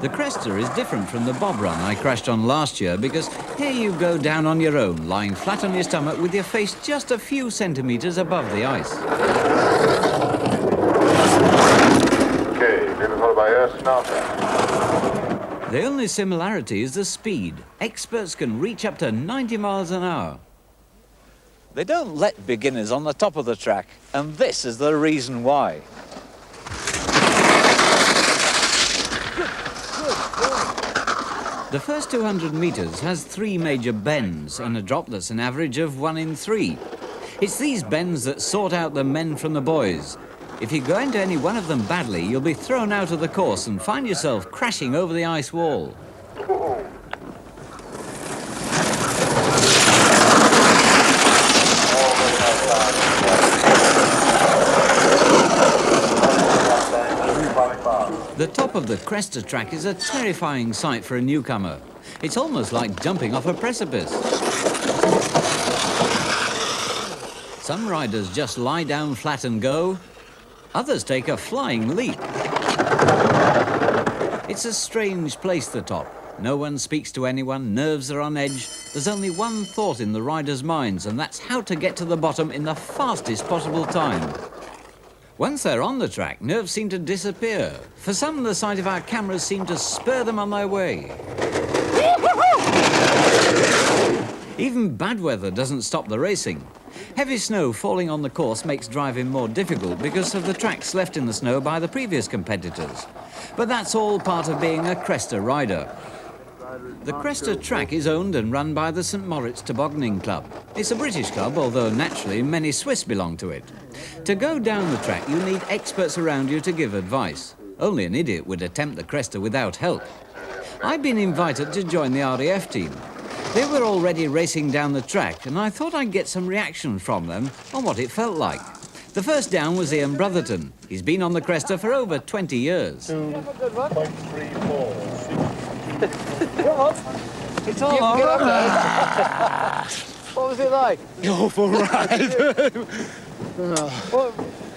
The Cresta is different from the bob run I crashed on last year because here you go down on your own, lying flat on your stomach with your face just a few centimetres above the ice. Okay, beautiful by us now. The only similarity is the speed. Experts can reach up to 90 miles an hour. They don't let beginners on the top of the track, and this is the reason why. The first 200 metres has 3 major bends and a drop that's an average of 1 in 3. It's these bends that sort out the men from the boys. If you go into any one of them badly, you'll be thrown out of the course and find yourself crashing over the ice wall. The top of the Cresta track is a terrifying sight for a newcomer. It's almost like jumping off a precipice. Some riders just lie down flat and go. Others take a flying leap. It's a strange place, the top. No one speaks to anyone, nerves are on edge. There's only one thought in the riders' minds, and that's how to get to the bottom in the fastest possible time. Once they're on the track, nerves seem to disappear. For some, the sight of our cameras seem to spur them on their way. Even bad weather doesn't stop the racing. Heavy snow falling on the course makes driving more difficult because of the tracks left in the snow by the previous competitors. But that's all part of being a Cresta rider. The Cresta track is owned and run by the St. Moritz Tobogganing Club. It's a British club, although naturally many Swiss belong to it. To go down the track, you need experts around you to give advice. Only an idiot would attempt the Cresta without help. I've been invited to join the RAF team. They were already racing down the track, and I thought I'd get some reaction from them on what it felt like. The first down was Ian Brotherton. He's been on the Cresta for over 20 years. 2.34. It's all right. What was it like? Awful ride.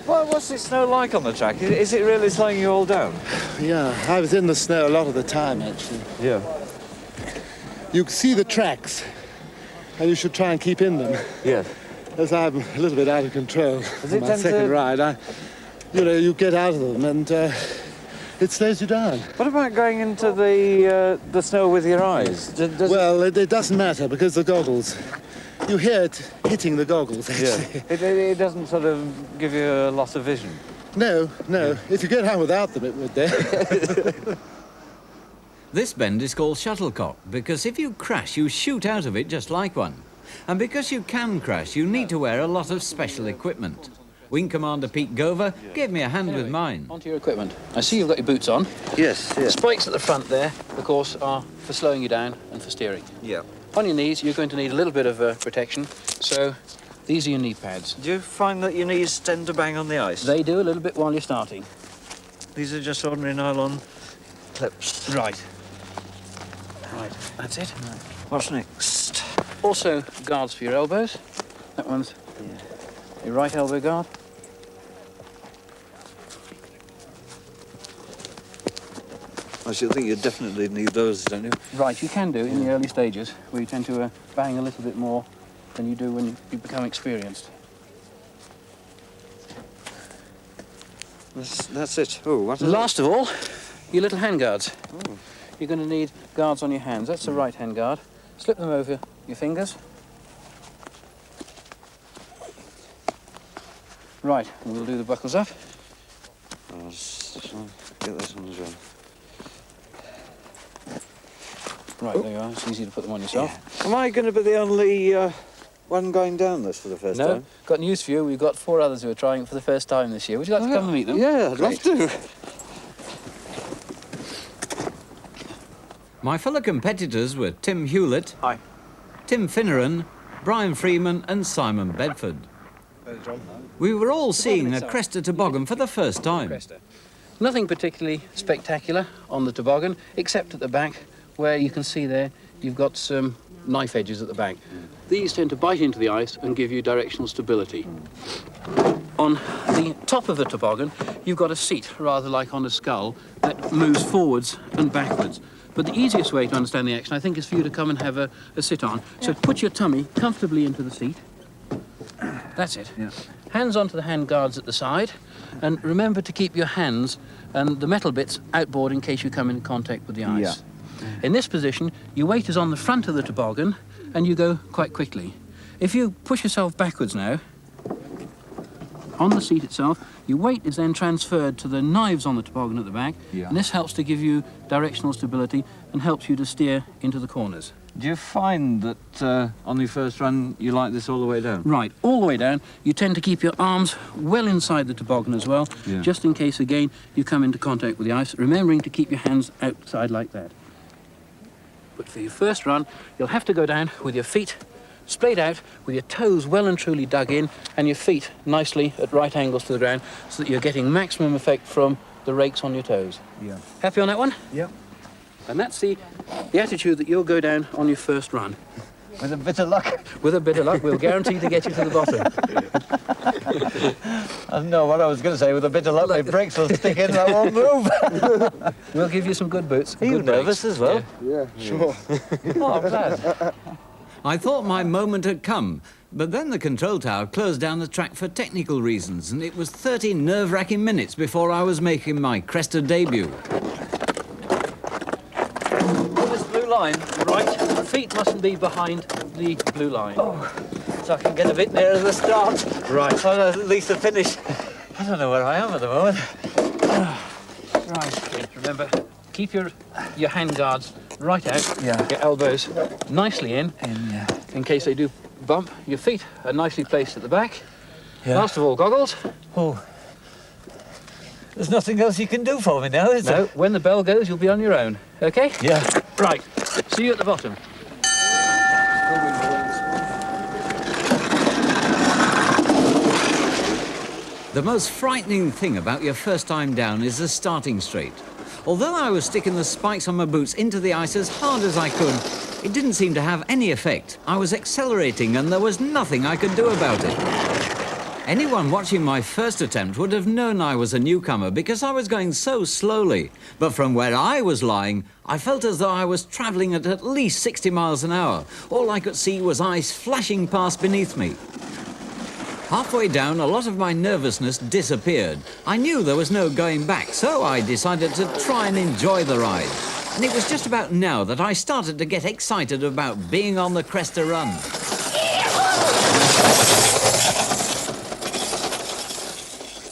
What's the snow like on the track? Is it really slowing you all down? Yeah, I was in the snow a lot of the time, actually. Yeah. You can see the tracks, and you should try and keep in them. Yes. As I'm a little bit out of control on my second ride, you get out of them, and it slows you down. What about going into the snow with your eyes? Well, it doesn't matter because the goggles. You hear it hitting the goggles, actually. Yeah. It doesn't sort of give you a loss of vision? No. If you get home without them, it would then. This bend is called shuttlecock because if you crash, you shoot out of it just like one. And because you can crash, you need to wear a lot of special equipment. Wing Commander Pete Gover gave me a hand with mine. Onto your equipment. I see you've got your boots on. Yes. The spikes at the front there, of course, are for slowing you down and for steering. Yeah. On your knees, you're going to need a little bit of protection, so these are your knee pads. Do you find that your knees tend to bang on the ice? They do a little bit while you're starting. These are just ordinary nylon clips. Right. That's it. Right. What's next? Also, guards for your elbows. That one's your right elbow guard. I should think you definitely need those, don't you? Right, you can do in the early stages, where you tend to bang a little bit more than you do when you become experienced. That's it. Oh, what is Last of all, your little hand guards. Oh. You're going to need guards on your hands. That's the right hand guard. Slip them over your fingers. Right, and we'll do the buckles up. Get this one as well. Right, there you are. It's easy to put them on yourself. Yeah. Am I going to be the only one going down this for the first time? No, got news for you. We've got 4 others who are trying it for the first time this year. Would you like to come and meet them? Yeah, I'd love to. My fellow competitors were Tim Hewlett, Hi. Tim Finneran, Brian Freeman and Simon Bedford. We were all seeing a Cresta toboggan for the first time. Nothing particularly spectacular on the toboggan, except at the back, where you can see there you've got some knife edges at the back. These tend to bite into the ice and give you directional stability. on the top of the toboggan, you've got a seat, rather like on a skull, that moves forwards and backwards. But the easiest way to understand the action, I think, is for you to come and have a sit on. So put your tummy comfortably into the seat. That's it. Yeah. Hands onto the hand guards at the side, and remember to keep your hands and the metal bits outboard in case you come in contact with the ice. Yeah. In this position, your weight is on the front of the toboggan, and you go quite quickly. If you push yourself backwards now, on the seat itself, your weight is then transferred to the knives on the toboggan at the back, and this helps to give you directional stability and helps you to steer into the corners. Do you find that on your first run you like this all the way down? Right, all the way down. You tend to keep your arms well inside the toboggan as well, just in case, again, you come into contact with the ice, remembering to keep your hands outside like that. But for your first run, you'll have to go down with your feet splayed out, with your toes well and truly dug in, and your feet nicely at right angles to the ground, so that you're getting maximum effect from the rakes on your toes. Yeah. Happy on that one? Yep. And that's the attitude that you'll go down on your first run. With a bit of luck. With a bit of luck, we'll guarantee to get you to the bottom. I know what I was going to say. With a bit of luck, my brakes will stick in and I won't move. We'll give you some good boots. Are you good nervous brakes. as well? Yeah, sure. Oh, I'm glad. I thought my moment had come, but then the control tower closed down the track for technical reasons, and it was 30 nerve-wracking minutes before I was making my Cresta debut. This blue line. Right, the feet mustn't be behind the blue line. Oh, so I can get a bit nearer the start. Right. Or at least the finish. I don't know where I am at the moment. Right. Remember, keep your hand guards right out. Yeah. Your elbows nicely in case they do bump. Your feet are nicely placed at the back. Yeah. Last of all, goggles. Oh. There's nothing else you can do for me now, is there? No, when the bell goes, you'll be on your own. Okay? Yeah. Right. See you at the bottom. The most frightening thing about your first time down is the starting straight. Although I was sticking the spikes on my boots into the ice as hard as I could, it didn't seem to have any effect. I was accelerating and there was nothing I could do about it. Anyone watching my first attempt would have known I was a newcomer because I was going so slowly. But from where I was lying, I felt as though I was travelling at least 60 miles an hour. All I could see was ice flashing past beneath me. Halfway down, a lot of my nervousness disappeared. I knew there was no going back, so I decided to try and enjoy the ride. And it was just about now that I started to get excited about being on the Cresta Run.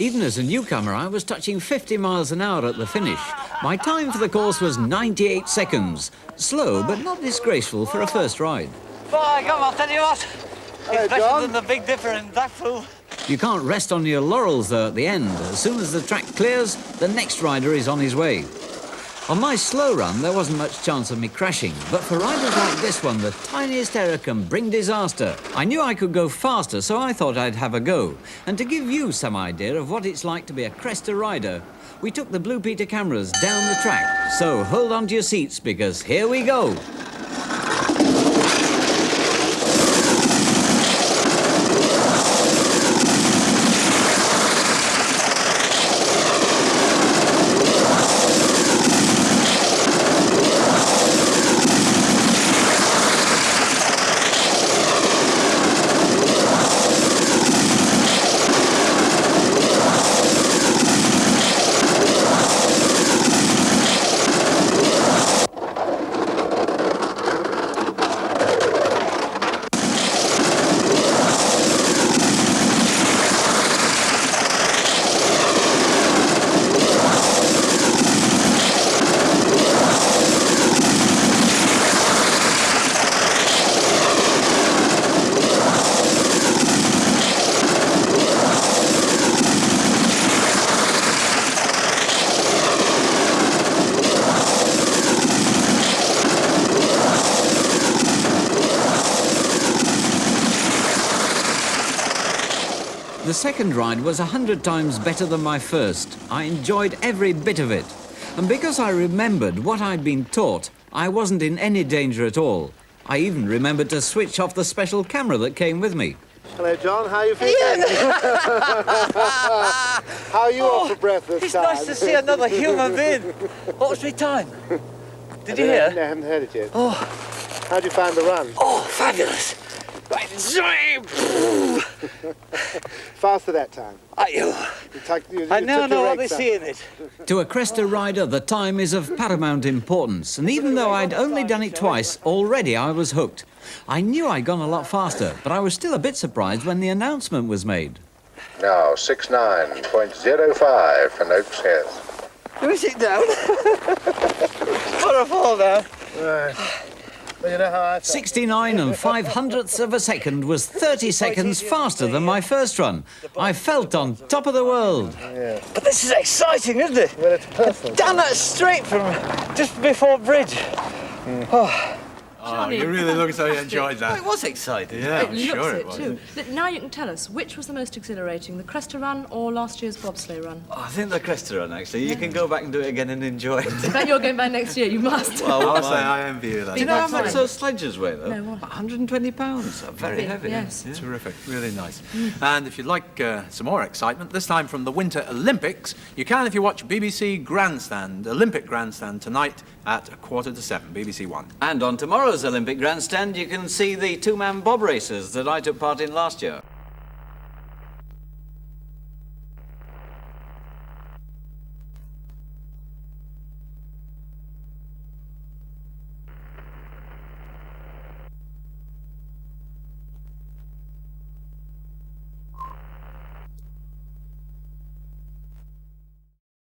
Even as a newcomer, I was touching 50 miles an hour at the finish. My time for the course was 98 seconds. Slow, but not disgraceful for a first ride. Bye, come on, I'll tell you what. Hello, It's better John. than the Big Dipper in Blackpool. You can't rest on your laurels, though, at the end. As soon as the track clears, the next rider is on his way. On my slow run, there wasn't much chance of me crashing, but for riders like this one, the tiniest error can bring disaster. I knew I could go faster, so I thought I'd have a go. And to give you some idea of what it's like to be a Cresta rider, we took the Blue Peter cameras down the track. So hold on to your seats, because here we go. The second ride was 100 times better than my first. I enjoyed every bit of it. And because I remembered what I'd been taught, I wasn't in any danger at all. I even remembered to switch off the special camera that came with me. Hello, John. How are you feeling? How are you off for breath this It's time? nice to see another human being. What was my time? Did you hear? No, I haven't heard it yet. Oh. How'd you find the run? Oh, fabulous. Right, Faster that time. I now know what they see in it. To a Cresta rider, the time is of paramount importance, and even though I'd only done it twice, already I was hooked. I knew I'd gone a lot faster, but I was still a bit surprised when the announcement was made. Now, 69.05 for Noakes Heath. Can we sit down? What a fall down. Right. Well, you know how I felt. 69 and 500ths of a second was 30 seconds faster than my first run. I felt on top of the world. But this is exciting, isn't it? Well, it's personal. Down that straight from just before bridge. Oh, you really look so you enjoyed that. It was exciting. Yeah, I'm It sure looks it was. too. Now you can tell us, which was the most exhilarating, the Cresta Run or last year's bobsleigh run? Oh, I think the Cresta Run, actually. You can go back and do it again and enjoy it. I bet you're going back next year, you must. I must say, I envy you that. Do you know how Big much time. those sledges weigh, though? No, what? 120 pounds. Very heavy. Yes. Terrific, really nice. And if you'd like some more excitement, this time from the Winter Olympics, you can if you watch BBC Grandstand, Olympic Grandstand tonight at 7:15, BBC One. And on tomorrow's Olympic Grandstand, you can see the two-man bob races that I took part in last year.